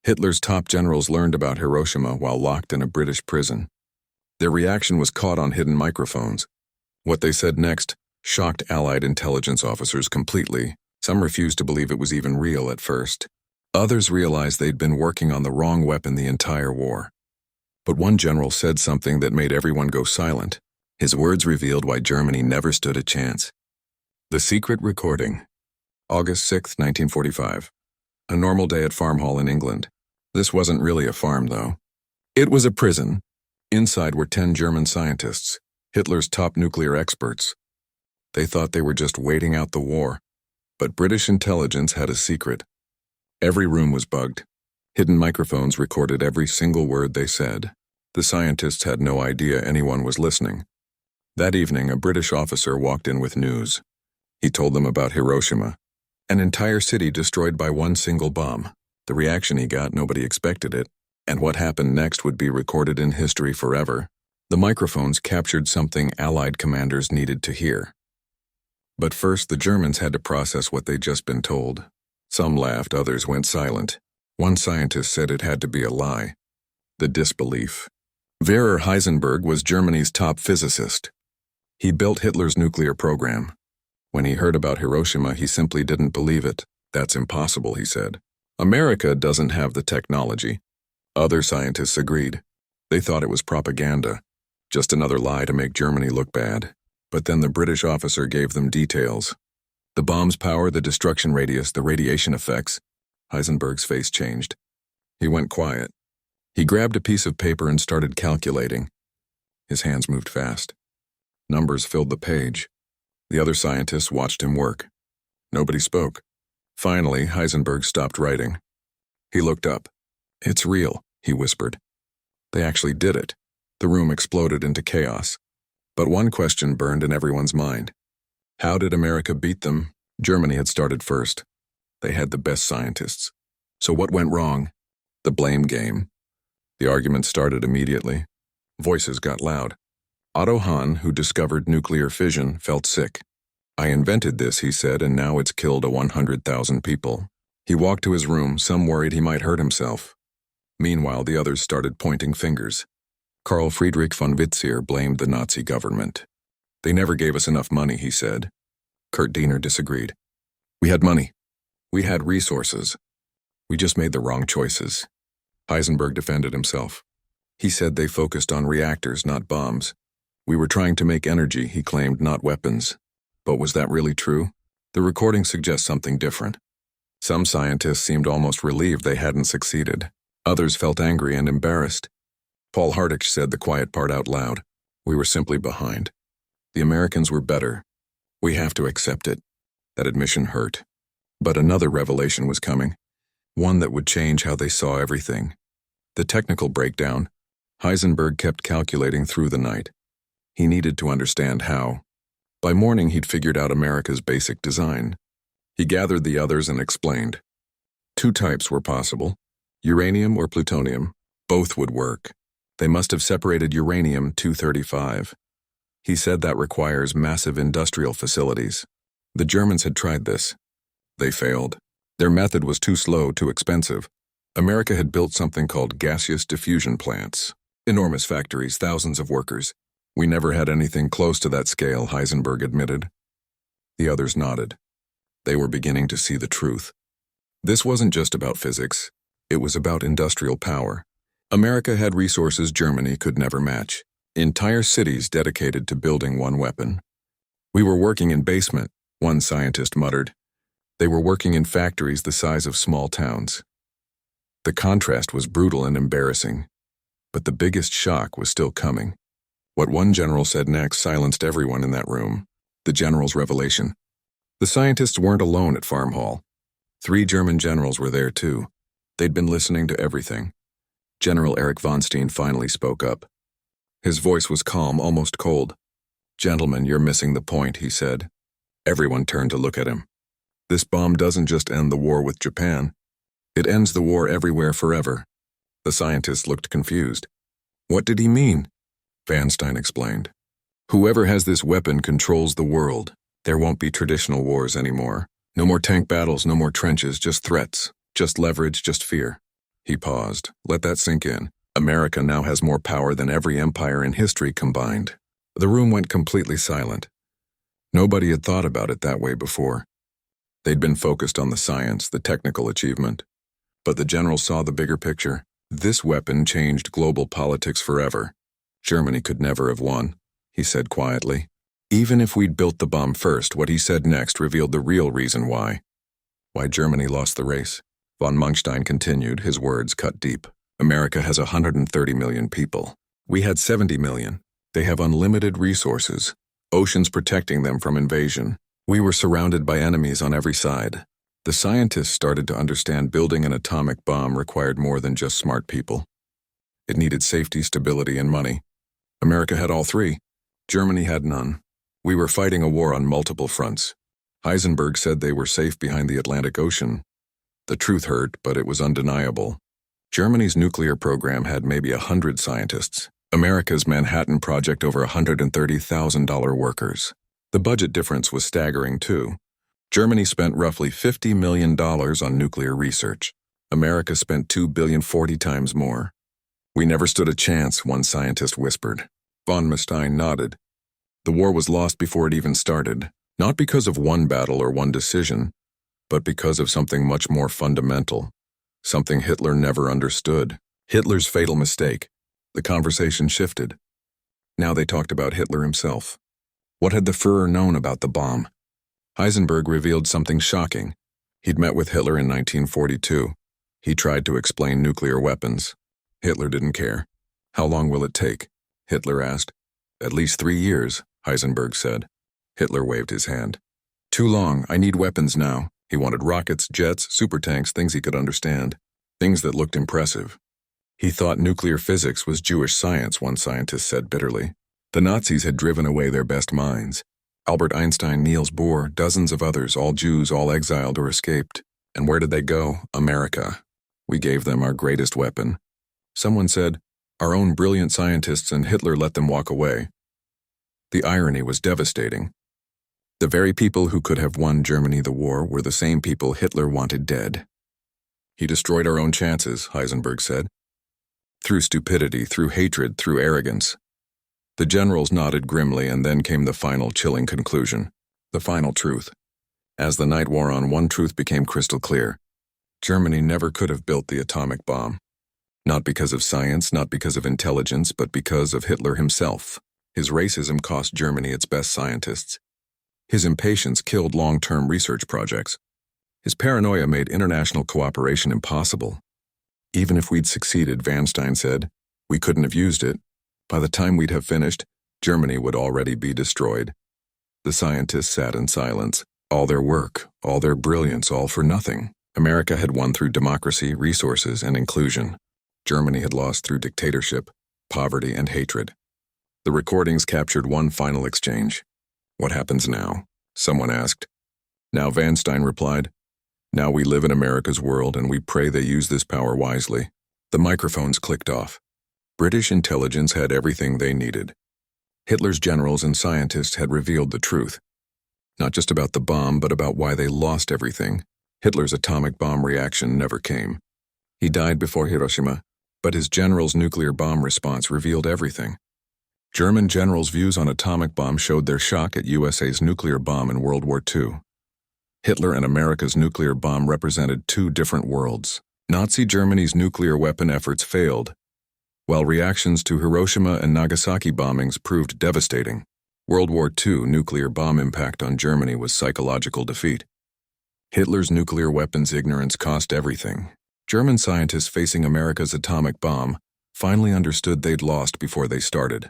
Hitler's top generals learned about Hiroshima while locked in a British prison. Their reaction was caught on hidden microphones. What they said next shocked Allied intelligence officers completely. Some refused to believe it was even real at first. Others realized they'd been working on the wrong weapon the entire war. But one general said something that made everyone go silent. His words revealed why Germany never stood a chance. The secret recording. August 6, 1945. A normal day at Farm Hall in England. This wasn't really a farm, though. It was a prison. Inside were 10 German scientists, Hitler's top nuclear experts. They thought they were just waiting out the war. But British intelligence had a secret. Every room was bugged. Hidden microphones recorded every single word they said. The scientists had no idea anyone was listening. That evening, a British officer walked in with news. He told them about Hiroshima, an entire city destroyed by one single bomb. The reaction he got, nobody expected it, and what happened next would be recorded in history forever. The microphones captured something Allied commanders needed to hear. But first, the Germans had to process what they'd just been told. Some laughed, others went silent. One scientist said it had to be a lie. The disbelief. Werner Heisenberg was Germany's top physicist. He built Hitler's nuclear program. When he heard about Hiroshima, he simply didn't believe it. That's impossible, he said. America doesn't have the technology. Other scientists agreed. They thought it was propaganda, just another lie to make Germany look bad. But then the British officer gave them details. The bomb's power, the destruction radius, the radiation effects. Heisenberg's face changed. He went quiet. He grabbed a piece of paper and started calculating. His hands moved fast. Numbers filled the page. The other scientists watched him work. Nobody spoke. Finally, Heisenberg stopped writing. He looked up. "It's real," he whispered. They actually did it. The room exploded into chaos. But one question burned in everyone's mind. How did America beat them? Germany had started first. They had the best scientists. So what went wrong? The blame game. The argument started immediately. Voices got loud. Otto Hahn, who discovered nuclear fission, felt sick. "I invented this," he said, "and now it's killed 100,000 people." He walked to his room, some worried he might hurt himself. Meanwhile, the others started pointing fingers. Karl Friedrich von Witzier blamed the Nazi government. "They never gave us enough money," he said. Kurt Diener disagreed. "We had money. We had resources. We just made the wrong choices." Heisenberg defended himself. He said they focused on reactors, not bombs. "We were trying to make energy," he claimed, "not weapons." But was that really true? The recording suggests something different. Some scientists seemed almost relieved they hadn't succeeded. Others felt angry and embarrassed. Paul Hardich said the quiet part out loud. "We were simply behind. The Americans were better. We have to accept it." That admission hurt. But another revelation was coming. One that would change how they saw everything. The technical breakdown. Heisenberg kept calculating through the night. He needed to understand how. By morning, he'd figured out America's basic design. He gathered the others and explained. 2 types were possible, uranium or plutonium. Both would work. They must have separated uranium-235. He said that requires massive industrial facilities. The Germans had tried this. They failed. Their method was too slow, too expensive. America had built something called gaseous diffusion plants. Enormous factories, thousands of workers. "We never had anything close to that scale," Heisenberg admitted. The others nodded. They were beginning to see the truth. This wasn't just about physics. It was about industrial power. America had resources Germany could never match. Entire cities dedicated to building one weapon. "We were working in basement," one scientist muttered. They were working in factories the size of small towns. The contrast was brutal and embarrassing. But the biggest shock was still coming. What one general said next silenced everyone in that room. The general's revelation. The scientists weren't alone at Farm Hall. 3 German generals were there too. They'd been listening to everything. General Erich von Steen finally spoke up. His voice was calm, almost cold. "Gentlemen, you're missing the point," he said. Everyone turned to look at him. "This bomb doesn't just end the war with Japan. It ends the war everywhere forever." The scientists looked confused. "What did he mean?" Van Steen explained. "Whoever has this weapon controls the world. There won't be traditional wars anymore. No more tank battles, no more trenches, just threats, just leverage, just fear. He paused. Let that sink in. America now has more power than every empire in history combined. The room went completely silent. Nobody had thought about it that way before. They'd been focused on the science, the technical achievement. But the general saw the bigger picture. This weapon changed global politics forever. Germany could never have won, he said quietly. Even if we'd built the bomb first, what he said next revealed the real reason why. Why Germany lost the race. Von Manstein continued, his words cut deep. America has 130 million people. We had 70 million. They have unlimited resources, oceans protecting them from invasion. We were surrounded by enemies on every side. The scientists started to understand building an atomic bomb required more than just smart people. It needed safety, stability, and money. America had all three. Germany had none. We were fighting a war on multiple fronts. Heisenberg said they were safe behind the Atlantic Ocean. The truth hurt, but it was undeniable. Germany's nuclear program had maybe 100 scientists. America's Manhattan Project over $130,000 workers. The budget difference was staggering, too. Germany spent roughly $50 million on nuclear research. America spent $2 billion, 40 times more. We never stood a chance, one scientist whispered. Von Manstein nodded. The war was lost before it even started, not because of one battle or one decision, but because of something much more fundamental, something Hitler never understood. Hitler's fatal mistake. The conversation shifted. Now they talked about Hitler himself. What had the Führer known about the bomb? Heisenberg revealed something shocking. He'd met with Hitler in 1942. He tried to explain nuclear weapons. Hitler didn't care. How long will it take? Hitler asked. At least 3 years, Heisenberg said. Hitler waved his hand. Too long, I need weapons now. He wanted rockets, jets, supertanks, things he could understand. Things that looked impressive. He thought nuclear physics was Jewish science, one scientist said bitterly. The Nazis had driven away their best minds. Albert Einstein, Niels Bohr, dozens of others, all Jews, all exiled or escaped. And where did they go? America. We gave them our greatest weapon. Someone said, our own brilliant scientists, and Hitler let them walk away. The irony was devastating. The very people who could have won Germany the war were the same people Hitler wanted dead. He destroyed our own chances, Heisenberg said. Through stupidity, through hatred, through arrogance. The generals nodded grimly, and then came the final chilling conclusion, the final truth. As the night wore on, one truth became crystal clear. Germany never could have built the atomic bomb. Not because of science, not because of intelligence, but because of Hitler himself. His racism cost Germany its best scientists. His impatience killed long-term research projects. His paranoia made international cooperation impossible. Even if we'd succeeded, Van Stein said, we couldn't have used it. By the time we'd have finished, Germany would already be destroyed. The scientists sat in silence. All their work, all their brilliance, all for nothing. America had won through democracy, resources, and inclusion. Germany had lost through dictatorship, poverty, and hatred. The recordings captured one final exchange. What happens now? Someone asked. Now Van Stein replied, now we live in America's world and we pray they use this power wisely. The microphones clicked off. British intelligence had everything they needed. Hitler's generals and scientists had revealed the truth. Not just about the bomb, but about why they lost everything. Hitler's atomic bomb reaction never came. He died before Hiroshima, but his generals' nuclear bomb response revealed everything. German generals' views on atomic bombs showed their shock at USA's nuclear bomb in World War II. Hitler and America's nuclear bomb represented two different worlds. Nazi Germany's nuclear weapon efforts failed, while reactions to Hiroshima and Nagasaki bombings proved devastating. World War II nuclear bomb impact on Germany was psychological defeat. Hitler's nuclear weapons ignorance cost everything. German scientists facing America's atomic bomb finally understood they'd lost before they started.